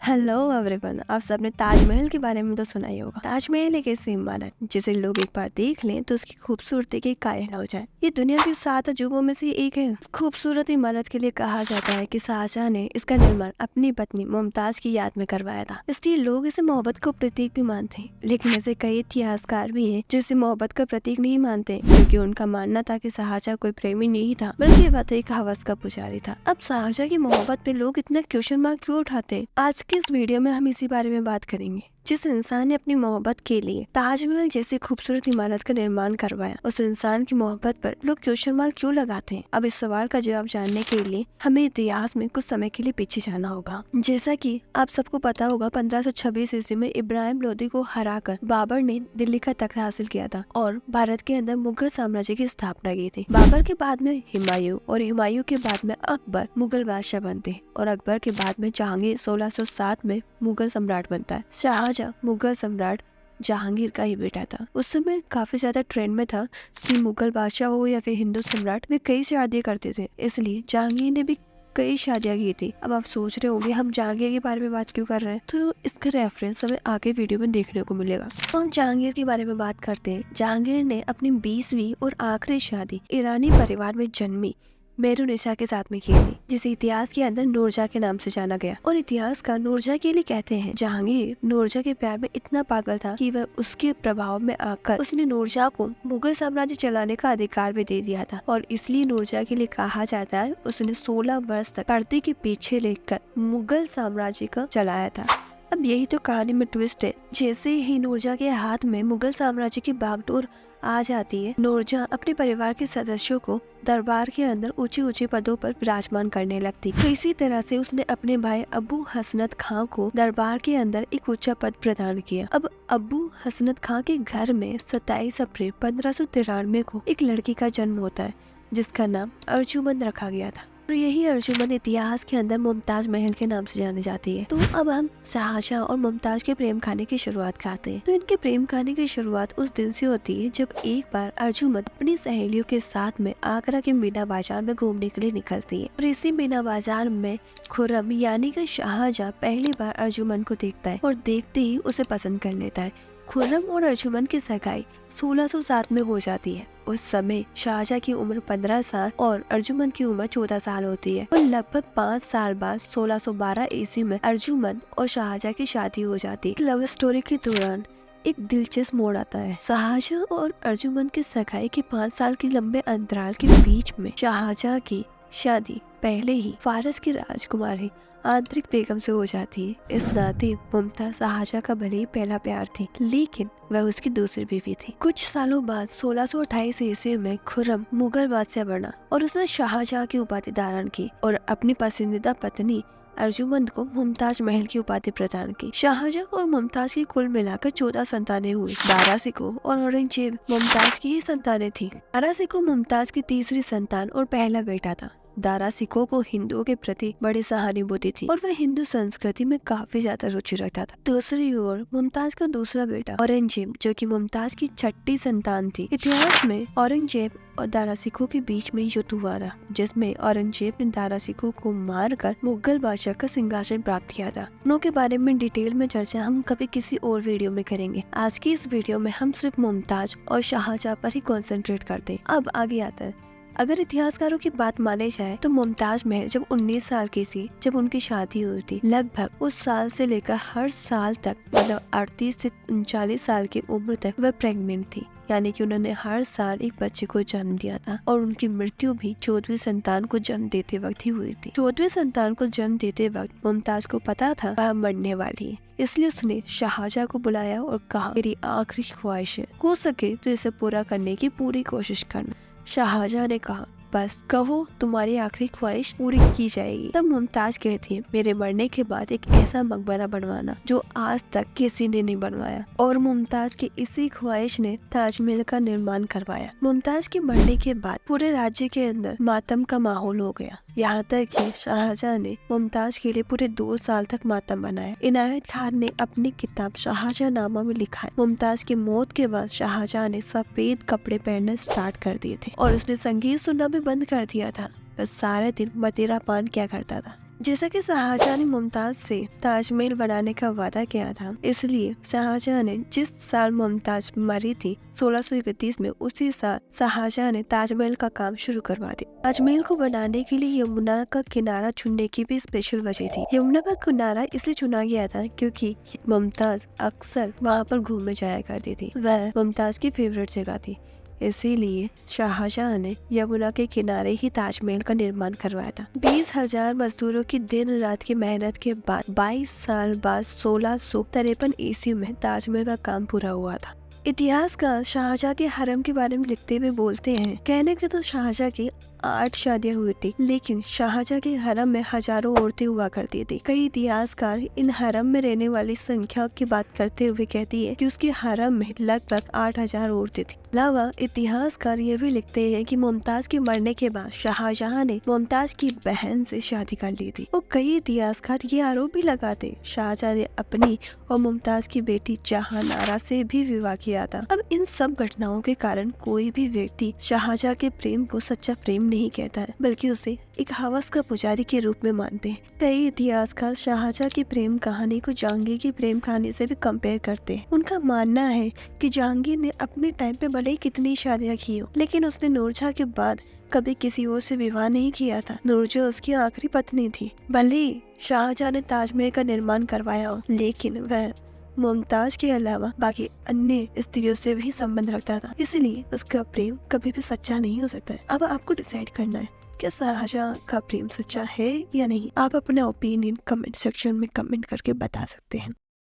Hello everyone. आप सबने ताजमहल के बारे में तो सुना ही होगा। ताजमहल एक ऐसी इमारत जिसे लोग एक बार देख लें तो उसकी खूबसूरती के कायल हो जाए। ये दुनिया के 7 अजूबों में से एक है। खूबसूरत इमारत के लिए कहा जाता है कि शाहजहां ने इसका निर्माण अपनी पत्नी मुमताज की याद में करवाया था, इसलिए लोग इसे मोहब्बत का प्रतीक भी मानते हैं। लेकिन ऐसे कई इतिहासकार भी हैं जो इसे मोहब्बत का प्रतीक नहीं मानते, क्योंकि उनका मानना था कि शाहजहां कोई प्रेमी नहीं था, बल्कि वह तो एक हवस का पुजारी था। अब शाहजहां की मोहब्बत पे लोग इतना क्वेश्चन मार्क क्यों उठाते हैं? आज के इस वीडियो में हम इसी बारे में बात करेंगे। जिस इंसान ने अपनी मोहब्बत के लिए ताजमहल जैसी खूबसूरत इमारत का निर्माण करवाया, उस इंसान की मोहब्बत पर लोग क्वेश्चन मार्क क्यों लगाते हैं? अब इस सवाल का जवाब जानने के लिए हमें इतिहास में कुछ समय के लिए पीछे जाना होगा। जैसा कि आप सबको पता होगा, 1526 ईस्वी में इब्राहिम लोदी को हराकर बाबर ने दिल्ली का तख्त हासिल किया था और भारत के अंदर मुगल साम्राज्य की स्थापना की थी। बाबर के बाद में हुमायूं और हुमायूं के बाद में अकबर मुगल बादशाह बनते हैं और अकबर के बाद में जहांगीर 1607 में मुगल सम्राट बनता है। शाहजहां मुगल सम्राट जहांगीर का ही बेटा था। उस समय काफी ज्यादा ट्रेंड में था कि मुगल बादशाह हो या फिर हिंदू सम्राट, वे कई शादियां करते थे, इसलिए जहांगीर ने भी कई शादियां की थी। अब आप सोच रहे होंगे हम जहांगीर के बारे में बात क्यों कर रहे हैं, तो इसका रेफरेंस हमें आगे वीडियो में देखने को मिलेगा। तो हम जहांगीर के बारे में बात करते हैं। जहांगीर ने अपनी 20वीं और आखिरी शादी ईरानी परिवार में जन्मी मेहरुनिसा के साथ में की थी, जिसे इतिहास के अंदर नूरजहां के नाम से जाना गया। और इतिहासकार नूरजहां के लिए कहते हैं, जहांगीर नूरजहां के प्यार में इतना पागल था कि वह उसके प्रभाव में आकर उसने नूरजहां को मुगल साम्राज्य चलाने का अधिकार भी दे दिया था। और इसलिए नूरजहां के लिए कहा जाता है उसने 16 वर्ष तक पर्दे के पीछे लेकर मुगल साम्राज्य का चलाया था। अब यही तो कहानी में ट्विस्ट है। जैसे ही नूरजहां के हाथ में मुगल साम्राज्य की बागडोर आ जाती है, नूरजहां अपने परिवार के सदस्यों को दरबार के अंदर ऊंचे ऊंचे पदों पर विराजमान करने लगती। तो इसी तरह से उसने अपने भाई अबू हसनत खां को दरबार के अंदर एक ऊंचा पद प्रदान किया। अब अबू हसनत खां के घर में 27 अप्रैल 1593 को एक लड़की का जन्म होता है, जिसका नाम अर्जुमंद रखा गया था। और यही अर्जुमंद इतिहास के अंदर मुमताज महल के नाम से जानी जाती है। तो अब हम शाहजहां और मुमताज के प्रेम कहानी की शुरुआत करते हैं। तो इनके प्रेम कहानी की शुरुआत उस दिन से होती है जब एक बार अर्जुमंद अपनी सहेलियों के साथ में आगरा के मीना बाजार में घूमने के लिए निकलती है। और इसी मीना बाजार में खुर्रम यानी कि शाहजहां पहली बार अर्जुमंद को देखता है और देखते ही उसे पसंद कर लेता है। खुर्रम और अर्जुमंद की सगाई 1607 में हो जाती है। उस समय शाहजहां की उम्र 15 साल और अर्जुमंद की उम्र 14 साल होती है। और लगभग 5 साल बाद 1612 ईस्वी में अर्जुमंद और शाहजहां की शादी हो जाती है। लव स्टोरी के दौरान एक दिलचस्प मोड़ आता है। शाहजहां और अर्जुमंद की सगाई के 5 साल के लंबे अंतराल के बीच में शाहजहां की शादी पहले ही फारस की राजकुमारी आंतरिक बेगम से हो जाती है। इस नाते मुमताज शाहजहां का भले ही पहला प्यार थी, लेकिन वह उसकी दूसरी बीवी थी। कुछ सालों बाद 1628 ईस्वी में खुर्रम मुगल बादशाह बना और उसने शाहजहां की उपाधि धारण की और अपनी पसंदीदा पत्नी अर्जुमंद को मुमताज महल की उपाधि प्रदान की। शाहजहां और मुमताज की कुल मिलाकर 14 संतानें हुई। दारा सिको और औरंगजेब मुमताज की ही संतानें थी। दारा सिको मुमताज की तीसरी संतान और पहला बेटा था। दारा सिको को हिंदुओं के प्रति बड़ी सहानुभूति थी और वह हिंदू संस्कृति में काफी ज्यादा रुचि रखता था। दूसरी ओर मुमताज का दूसरा बेटा औरंगजेब, जो कि मुमताज की छठी संतान थी। इतिहास में औरंगजेब और दारा सिको के बीच में युद्ध हुआ था, जिसमें औरंगजेब ने दारा सिको को मारकर मुगल बादशाह का सिंहासन प्राप्त किया था। दोनों के बारे में डिटेल में चर्चा हम कभी किसी और वीडियो में करेंगे। आज की इस वीडियो में हम सिर्फ मुमताज और शाहजहां पर ही कॉन्सेंट्रेट करते हैं। अब आगे आता है, अगर इतिहासकारों की बात माने जाए तो मुमताज महल जब 19 साल की थी जब उनकी शादी हुई थी, लगभग उस साल से लेकर हर साल तक, मतलब 38 से 39 साल की उम्र तक वह प्रेग्नेंट थी। यानी कि उन्होंने हर साल एक बच्चे को जन्म दिया था और उनकी मृत्यु भी 14वीं संतान को जन्म देते वक्त ही हुई थी। 14वीं संतान को जन्म देते वक्त मुमताज को पता था वह मरने वाली है, इसलिए उसने शाहजहां को बुलाया और कहा, मेरी आखिरी ख्वाहिश है, हो सके तो इसे पूरा करने की पूरी कोशिश करना। शाहजहां ने कहा, बस कहो, तुम्हारी आखिरी ख्वाहिश पूरी की जाएगी। तब मुमताज कहती है, मेरे मरने के बाद एक ऐसा मकबरा बनवाना जो आज तक किसी ने नहीं बनवाया। और मुमताज की इसी ख्वाहिश ने ताजमहल का निर्माण करवाया। मुमताज के मरने के बाद पूरे राज्य के अंदर मातम का माहौल हो गया। यहाँ तक कि शाहजहां ने मुमताज के लिए पूरे 2 साल तक मातम बनाया। इनायत खान ने अपनी किताब शाहजहांनामा में लिखा है, मुमताज की मौत के बाद शाहजहां ने सफेद कपड़े पहनना स्टार्ट कर दिए थे और उसने संगीत सुनना भी बंद कर दिया था। बस सारे दिन मदिरा पान किया करता था। जैसा कि शाहजहां ने मुमताज से ताजमहल बनाने का वादा किया था, इसलिए शाहजहां ने जिस साल मुमताज मरी थी 1631 में, उसी साल शाहजहां ने ताजमहल का काम शुरू करवा दिया। ताजमहल को बनाने के लिए यमुना का किनारा चुनने की भी स्पेशल वजह थी। यमुना का किनारा इसलिए चुना गया था क्योंकि मुमताज अक्सर वहाँ पर घूमने जाया करती थी, वह मुमताज की फेवरेट जगह थी। इसीलिए शाहजहां ने यमुना के किनारे ही ताजमहल का निर्माण करवाया था। 20,000 मजदूरों की दिन रात की मेहनत के बाद 22 साल बाद 1653 ईस्वी में ताजमहल का काम पूरा हुआ था। इतिहासकार शाहजहां के हरम के बारे में लिखते हुए बोलते हैं, कहने के तो शाहजहां की 8 शादियां हुई थी, लेकिन शाहजहां के हरम में हजारों औरतें हुआ करती थी। कई इतिहासकार इन हरम में रहने वाली संख्या की बात करते हुए कहती है कि उसके हरम में लगभग 8,000 औरतें थी। अलावा इतिहासकार ये भी लिखते हैं कि मुमताज के मरने के बाद शाहजहां ने मुमताज की बहन से शादी कर ली थी। और कई इतिहासकार ये आरोप भी लगाते शाहजहां ने अपनी और मुमताज की बेटी जहानारा से भी विवाह किया था। अब इन सब घटनाओं के कारण कोई भी व्यक्ति शाहजहां के प्रेम को सच्चा प्रेम नहीं कहता है, बल्कि उसे एक हवस का पुजारी के रूप में मानते हैं। कई इतिहासकार शाहजहां की प्रेम कहानी को जहांगीर की प्रेम कहानी से भी कंपेयर करते हैं। उनका मानना है कि जहांगीर ने अपने टाइम पे भले ही कितनी शादियां की हो, लेकिन उसने नूरजहां के बाद कभी किसी और से विवाह नहीं किया था। नूरजहां उसकी आखिरी पत्नी थी। भले ही शाहजहां ने ताजमहल का निर्माण करवाया हो, लेकिन वह मुमताज के अलावा बाकी अन्य स्त्रियों से भी संबंध रखता था, इसलिए उसका प्रेम कभी भी सच्चा नहीं हो सकता है। अब आपको डिसाइड करना है कि शाहजहां का प्रेम सच्चा है या नहीं। आप अपना ओपिनियन कमेंट सेक्शन में कमेंट करके बता सकते हैं।